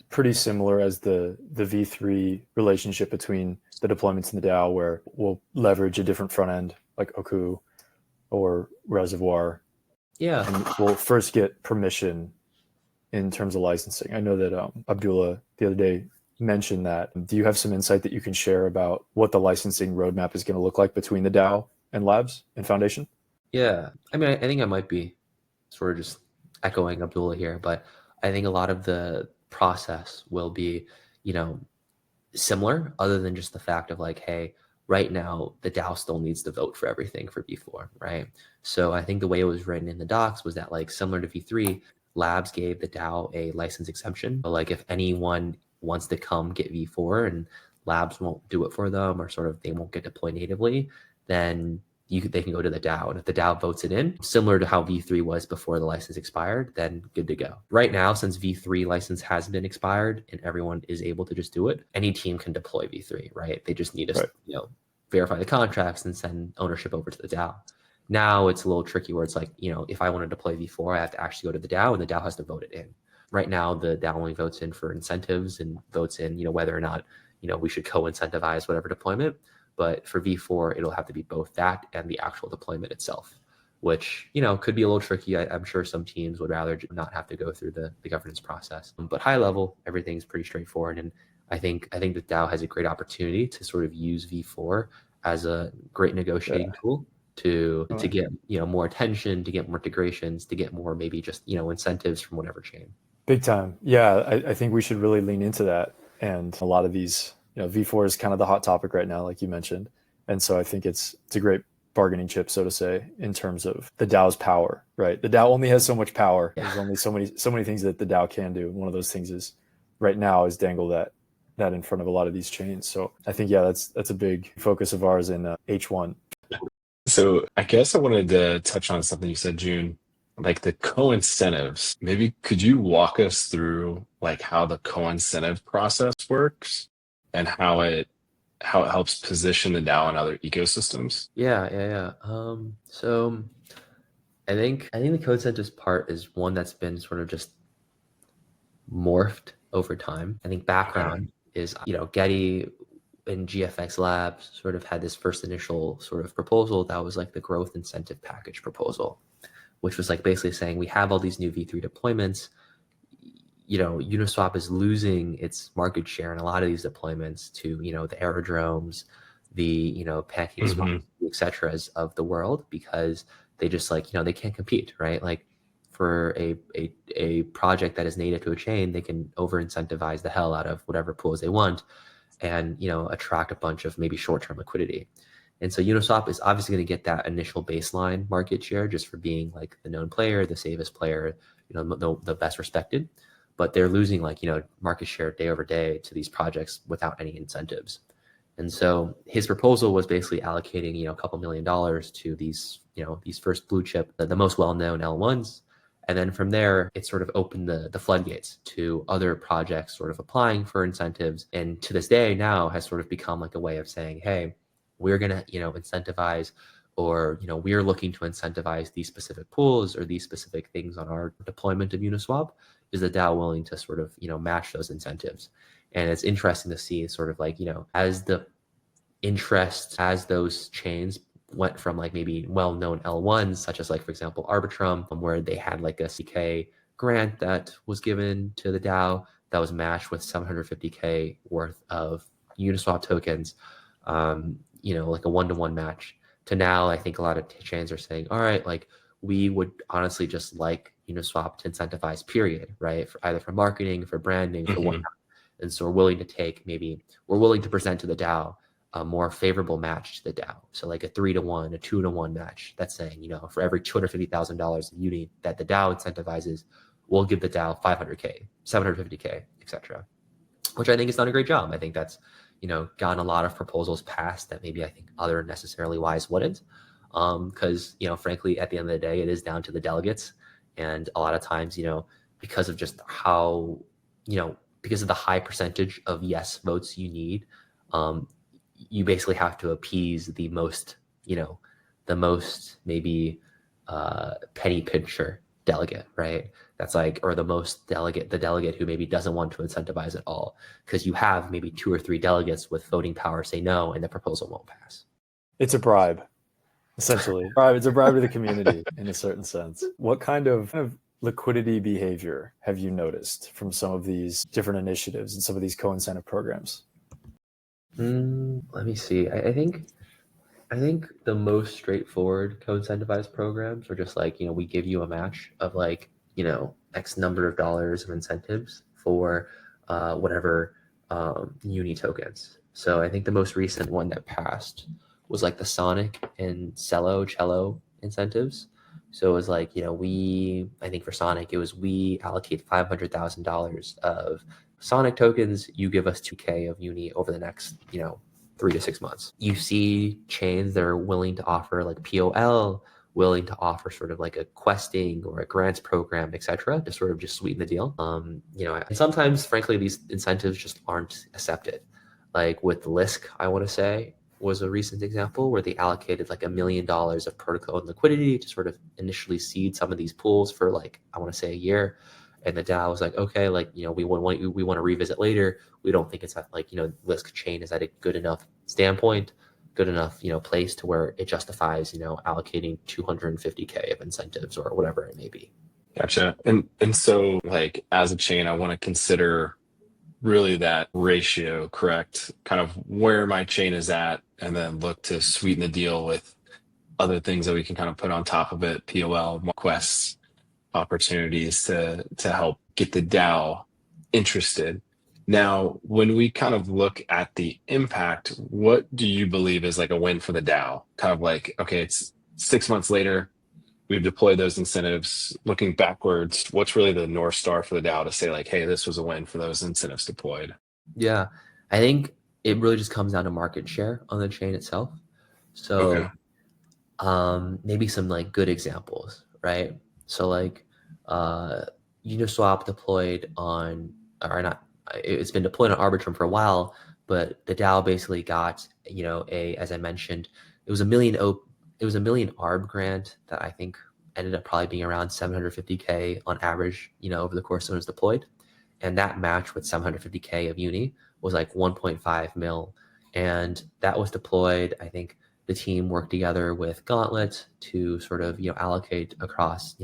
pretty similar as the V3 relationship between the deployments in the DAO, where we'll leverage a different front end like Oku or Reservoir? Yeah. And we'll first get permission in terms of licensing. I know that Abdullah the other day mentioned that. Do you have some insight that you can share about what the licensing roadmap is going to look like between the DAO and Labs and Foundation? Yeah. I mean, I think I might be sort of just echoing Abdullah here, but I think a lot of the process will be, similar, other than just the fact of like, hey, right now the DAO still needs to vote for everything for V4, right? So I think the way it was written in the docs was that, like, similar to V3, Labs gave the DAO a license exemption. But like if anyone wants to come get V4 and Labs won't do it for them, or sort of they won't get deployed natively, then they can go to the DAO. And if the DAO votes it in, similar to how V3 was before the license expired, then good to go. Right now, since V3 license has been expired and everyone is able to just do it, any team can deploy V3, right? They just need to verify the contracts and send ownership over to the DAO. Now it's a little tricky where it's like, if I want to deploy V4, I have to actually go to the DAO and the DAO has to vote it in. Right now, the DAO only votes in for incentives and votes in, whether or not, we should co-incentivize whatever deployment. But for V4, it'll have to be both that and the actual deployment itself, which, could be a little tricky. I'm sure some teams would rather not have to go through the governance process. But high level, everything's pretty straightforward. And I think the DAO has a great opportunity to sort of use V4 as a great negotiating tool to get, more attention, to get more integrations, to get more maybe just, incentives from whatever chain. Big time. Yeah, I think we should really lean into that. And a lot of these, V4 is kind of the hot topic right now, like you mentioned. And so I think it's a great bargaining chip, so to say, in terms of the DAO's power, right? The DAO only has so much power. Yeah. There's only so many things that the DAO can do. One of those things is right now is dangle that in front of a lot of these chains. So I think, that's a big focus of ours in H1. So I guess I wanted to touch on something you said, June, like the co-incentives. Maybe could you walk us through like how the co-incentive process works and how it helps position the DAO in other ecosystems? Yeah. So I think the co-incentives part is one that's been sort of just morphed over time. I think background is, Getty and GFX Labs sort of had this first initial sort of proposal that was like the growth incentive package proposal, which was like basically saying we have all these new V3 deployments. Uniswap is losing its market share in a lot of these deployments to, the aerodromes, the, PancakeSwap, et cetera, of the world, because they just like, they can't compete, right? Like for a project that is native to a chain, they can over incentivize the hell out of whatever pools they want and, attract a bunch of maybe short-term liquidity. And so Uniswap is obviously going to get that initial baseline market share just for being like the known player, the safest player, the best respected. But they're losing like, market share day over day to these projects without any incentives. And so his proposal was basically allocating, a couple $1 million to these, these first blue chip, the most well-known L1s. And then from there, it sort of opened the floodgates to other projects sort of applying for incentives. And to this day now has sort of become like a way of saying, hey, we're going to, incentivize, or, we're looking to incentivize these specific pools or these specific things on our deployment of Uniswap. Is the DAO willing to sort of, match those incentives? And it's interesting to see sort of like, as the interest, as those chains went from like maybe well-known L1s, such as like, for example, Arbitrum, where they had like a CK grant that was given to the DAO that was matched with 750K worth of Uniswap tokens, like a one-to-one match, to now I think a lot of chains are saying, all right, like we would honestly just like Uniswap to incentivize, period, right? Either for marketing, for branding, for whatnot. And so we're willing to present to the DAO a more favorable match to the DAO. So like a 3-to-1, a 2-to-1 match. That's saying, for every $250,000 in Uni that the DAO incentivizes, we'll give the DAO 500K, 750K, etc. Which I think has done a great job. I think that's, gotten a lot of proposals passed that maybe I think other necessarily wise wouldn't. Because, frankly, at the end of the day, it is down to the delegates. And a lot of times, because of just how, because of the high percentage of yes votes you need, you basically have to appease the most maybe penny pincher delegate, right? That's like, or the delegate who maybe doesn't want to incentivize at all, because you have maybe 2 or 3 delegates with voting power say no, and the proposal won't pass. It's a bribe, essentially. It's a bribe to the community in a certain sense. What kind of liquidity behavior have you noticed from some of these different initiatives and some of these co-incentive programs? Let me see. I think the most straightforward co-incentivized programs are just like, we give you a match of like, X number of dollars of incentives for whatever Uni tokens. So I think the most recent one that passed was like the Sonic and Cello incentives. So it was like, I think for Sonic, it was we allocate $500,000 of Sonic tokens, you give us 2K of Uni over the next, 3 to 6 months. You see chains that are willing to offer like POL, willing to offer sort of like a questing or a grants program, etc., to sort of just sweeten the deal. And sometimes, frankly, these incentives just aren't accepted. Like with Lisk, I want to say, was a recent example where they allocated like $1 million of protocol and liquidity to sort of initially seed some of these pools for like, I want to say a year. And the DAO was like, okay, like, we want to revisit later. We don't think it's at like, Lisk chain is at a good enough standpoint, good enough, place to where it justifies, allocating 250K of incentives or whatever it may be. Gotcha. And so like as a chain, I want to consider really that ratio, correct? Kind of where my chain is at, and then look to sweeten the deal with other things that we can kind of put on top of it, POL, more quests, opportunities to help get the DAO interested. Now, when we kind of look at the impact, what do you believe is like a win for the DAO? Kind of like, okay, it's 6 months later, we've deployed those incentives. Looking backwards, what's really the North Star for the DAO to say like, hey, this was a win for those incentives deployed? Yeah, I think it really just comes down to market share on the chain itself. So maybe some like good examples, right? So like Uniswap deployed on, or not, it's been deployed on Arbitrum for a while, but the DAO basically got, as I mentioned, it was a million ARB grant that I think ended up probably being around 750K on average, over the course when it was deployed. And that match with 750K of Uni was like 1.5 mil. And that was deployed. I think the team worked together with Gauntlet to sort of, allocate across,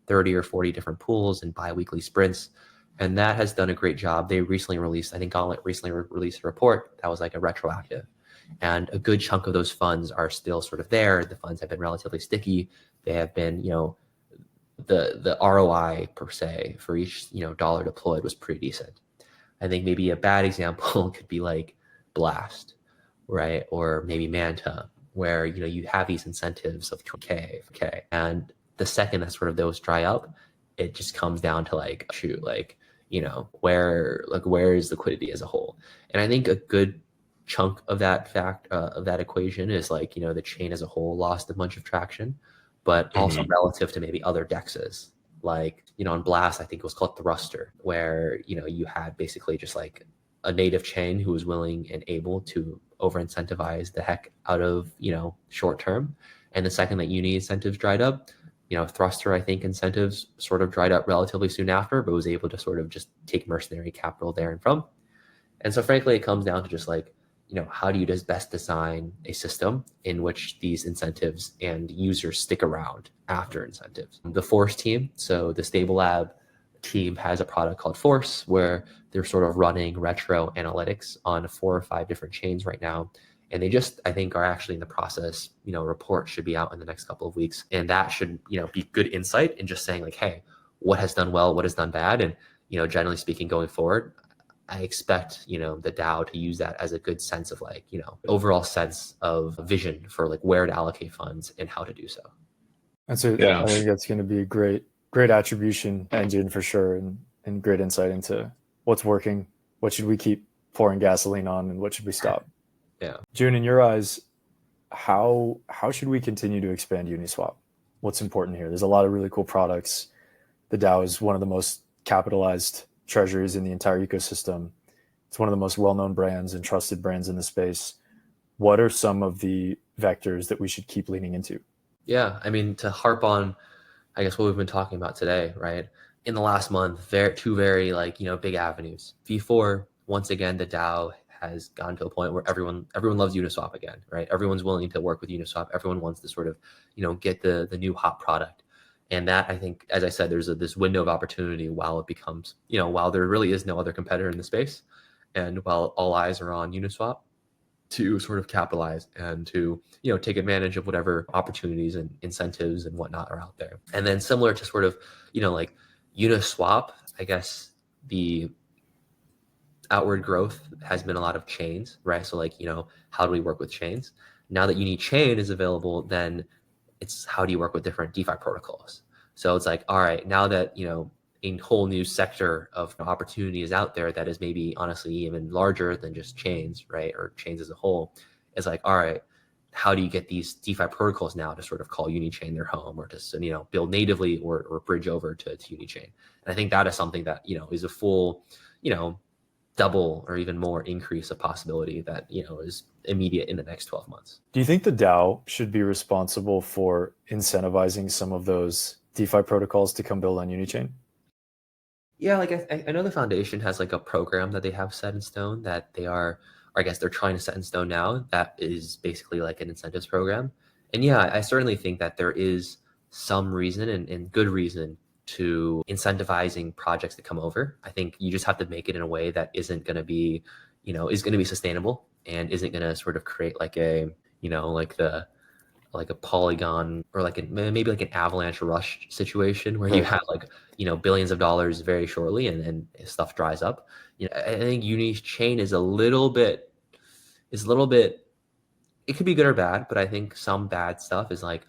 30 or 40 different pools and bi-weekly sprints. And that has done a great job. They recently released, I think Gauntlet recently released a report that was like a retroactive. And a good chunk of those funds are still sort of there. The funds have been relatively sticky. They have been, the ROI per se for each, dollar deployed was pretty decent. I think maybe a bad example could be like Blast, right? Or maybe Manta, where, you have these incentives of 2K. And the second that sort of those dry up, it just comes down to like, shoot, like, where is liquidity as a whole? And I think a good chunk of that of that equation is like, the chain as a whole lost a bunch of traction, but also relative to maybe other dexes. Like, on Blast, I think it was called Thruster, where, you had basically just like a native chain who was willing and able to over incentivize the heck out of, short term. And the second that Uni incentives dried up, Thruster, I think incentives sort of dried up relatively soon after, but was able to sort of just take mercenary capital there and from. And so frankly, it comes down to just like, how do you just best design a system in which these incentives and users stick around after incentives? The Force team, so the Stable Lab team has a product called Force, where they're sort of running retro analytics on 4 or 5 different chains right now. And they just, I think, are actually in the process. Report should be out in the next couple of weeks, and that should be good insight in just saying like, hey, what has done well, what has done bad, and generally speaking, going forward, I expect the DAO to use that as a good sense of like overall sense of vision for like where to allocate funds and how to do so. And so I think that's going to be a great attribution engine for sure, and great insight into what's working, what should we keep pouring gasoline on, and what should we stop. Yeah. June, in your eyes, how should we continue to expand Uniswap? What's important here? There's a lot of really cool products. The DAO is one of the most capitalized treasuries in the entire ecosystem. It's one of the most well-known brands and trusted brands in the space. What are some of the vectors that we should keep leaning into? Yeah, I mean, to harp on, I guess, what we've been talking about today, right? In the last month, two very big avenues. V4, once again, the DAO has gotten to a point where everyone loves Uniswap again, right? Everyone's willing to work with Uniswap. Everyone wants to sort of, get the new hot product. And that, I think, as I said, there's this window of opportunity while it becomes, while there really is no other competitor in the space, and while all eyes are on Uniswap to sort of capitalize and to, take advantage of whatever opportunities and incentives and whatnot are out there. And then similar to sort of, like Uniswap, I guess the outward growth has been a lot of chains, right? So like, how do we work with chains? Now that Unichain is available, then it's how do you work with different DeFi protocols? So it's like, all right, now that, a whole new sector of opportunity is out there that is maybe honestly even larger than just chains, right? Or chains as a whole. It's like, all right, how do you get these DeFi protocols now to sort of call Unichain their home, or to, build natively or bridge over to Unichain? And I think that is something that, is a full, double or even more increase of possibility that, is immediate in the next 12 months. Do you think the DAO should be responsible for incentivizing some of those DeFi protocols to come build on Unichain? Yeah, like I know the foundation has like a program that they have set in stone that they are, or I guess they're trying to set in stone now, that is basically like an incentives program. And yeah, I certainly think that there is some reason and good reason to incentivizing projects to come over. I think you just have to make it in a way that isn't going to be, is going to be sustainable and isn't going to sort of create like a, like a Polygon or maybe like an avalanche rush situation where you have like, billions of dollars very shortly and stuff dries up. I think Unichain is a little bit, it could be good or bad, but I think some bad stuff is like,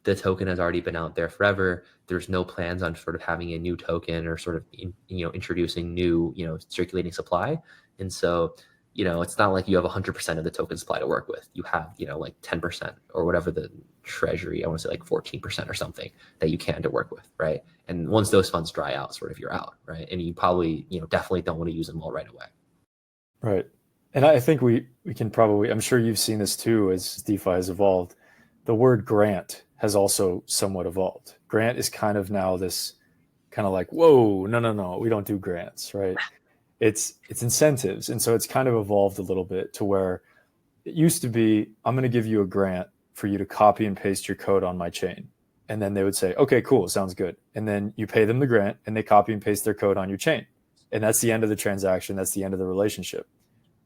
the token has already been out there forever. There's no plans on sort of having a new token or sort of, introducing new, circulating supply. And so, it's not like you have 100% of the token supply to work with. You have, like 10% or whatever the treasury, I want to say like 14% or something that you can to work with, right? And once those funds dry out, sort of you're out, right? And you probably, definitely don't want to use them all right away. Right. And I think we can probably, I'm sure you've seen this too as DeFi has evolved. The word grant has also somewhat evolved. Grant is kind of now this kind of like, whoa, no, we don't do grants, right? It's incentives. And so it's kind of evolved a little bit to where it used to be, I'm going to give you a grant for you to copy and paste your code on my chain. And then they would say, okay, cool, sounds good. And then you pay them the grant and they copy and paste their code on your chain. And that's the end of the transaction. That's the end of the relationship.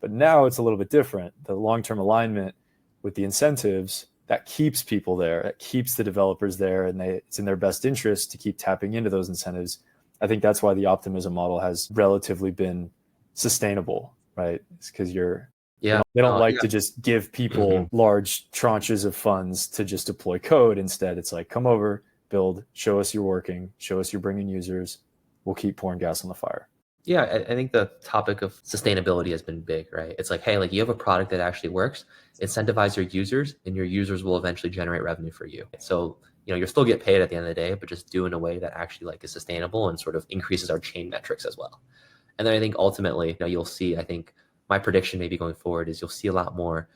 But now it's a little bit different. The long-term alignment with the incentives, that keeps people there, that keeps the developers there, and it's in their best interest to keep tapping into those incentives. I think that's why the optimism model has relatively been sustainable, right? It's because they don't like to just give people large tranches of funds to just deploy code. Instead, it's like, come over, build, show us you're working, show us you're bringing users. We'll keep pouring gas on the fire. Yeah, I think the topic of sustainability has been big, right? It's like, hey, like you have a product that actually works, incentivize your users, and your users will eventually generate revenue for you. So, you'll still get paid at the end of the day, but just do in a way that actually like is sustainable and sort of increases our chain metrics as well. And then I think ultimately, you'll see, I think my prediction maybe going forward is you'll see a lot more,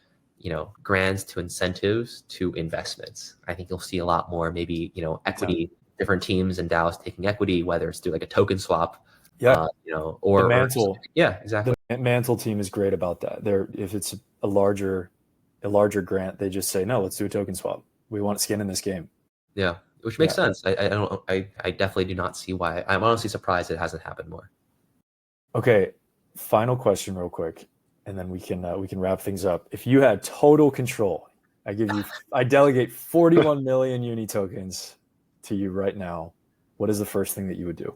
grants to incentives to investments. I think you'll see a lot more maybe, equity, different teams and DAOs taking equity, whether it's through like a token swap. Yeah, or the Mantle. Yeah, exactly. The Mantle team is great about that. If it's a larger grant, they just say, no, let's do a token swap. We want skin in this game. Yeah, which makes sense. I definitely do not see why. I'm honestly surprised it hasn't happened more. Okay, final question real quick. and then we can wrap things up. If you had total control, I delegate 41 million Uni tokens to you right now. What is the first thing that you would do?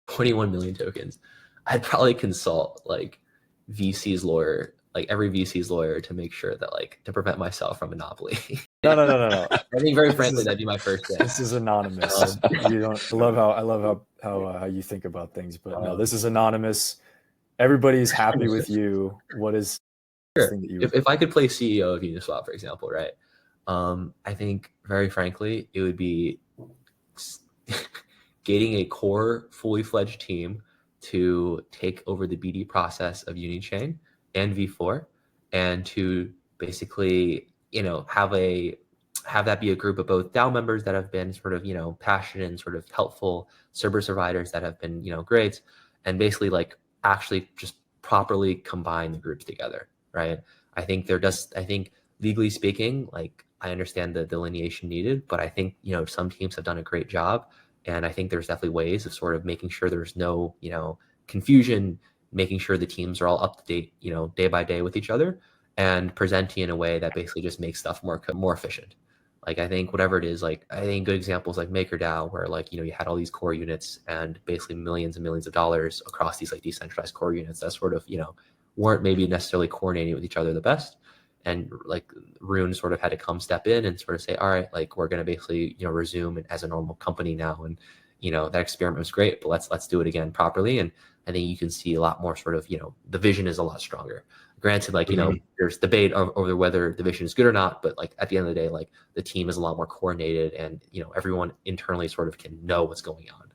21 million tokens. I'd probably consult like VC's lawyer, like every VC's lawyer, to make sure that like to prevent myself from monopoly. No. I think very frankly that'd be my first thing. This is anonymous. You don't. I love how you think about things, but no, this is anonymous. Everybody's happy with you. What is the thing that you? If I could play CEO of Uniswap, for example, right? I think very frankly it would be getting a core, fully fledged team to take over the BD process of Unichain and V4, and to basically, have that be a group of both DAO members that have been sort of, passionate and sort of helpful service providers that have been, great, and basically like actually just properly combine the groups together, right? I think legally speaking, like I understand the delineation needed, but I think, some teams have done a great job. And I think there's definitely ways of sort of making sure there's no, confusion, making sure the teams are all up to date, day by day with each other, and presenting in a way that basically just makes stuff more efficient. Like I think whatever it is, like I think good examples like MakerDAO, where like, you had all these core units and basically millions and millions of dollars across these like decentralized core units that sort of, weren't maybe necessarily coordinating with each other the best. And like Rune sort of had to step in and sort of say, all right, like we're going to basically, resume as a normal company now. And, that experiment was great, but let's do it again properly. And I think you can see a lot more sort of, the vision is a lot stronger. Granted, like, there's debate over whether the vision is good or not, but like at the end of the day, like the team is a lot more coordinated and, everyone internally sort of can know what's going on.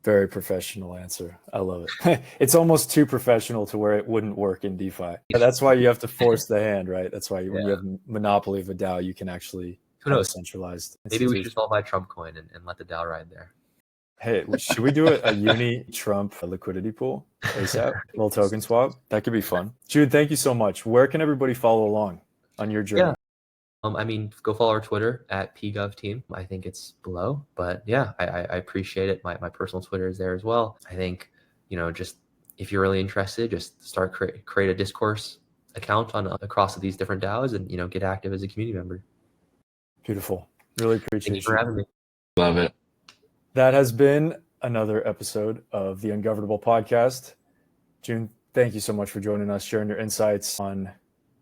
Very professional answer. I love it. It's almost too professional to where it wouldn't work in DeFi. That's why you have to force the hand, right? That's why when you have monopoly of a DAO, you can actually have a centralized. Maybe we should just all buy Trump coin and let the DAO ride there. Hey, should we do a Uni Trump liquidity pool ASAP? A little token swap? That could be fun. Jude, thank you so much. Where can everybody follow along on your journey? Go follow our Twitter at pgovteam. I think it's below, but yeah, I appreciate it. My personal Twitter is there as well. I think, just if you're really interested, just start create a discourse account across these different DAOs and, get active as a community member. Beautiful. Really appreciate Thank you for having me. Love it. That has been another episode of the Ungovernable Podcast. June, thank you so much for joining us, sharing your insights on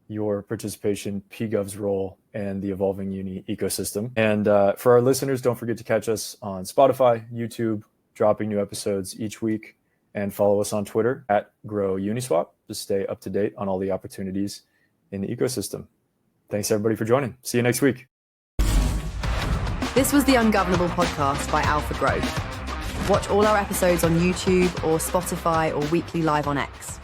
your participation, PGov's role, and the evolving Uni ecosystem. And for our listeners, don't forget to catch us on Spotify, YouTube, dropping new episodes each week, and follow us on Twitter at GrowUniswap to stay up to date on all the opportunities in the ecosystem. Thanks everybody for joining. See you next week. This was the Ungovernable Podcast by Alpha Growth. Watch all our episodes on YouTube or Spotify or weekly live on X.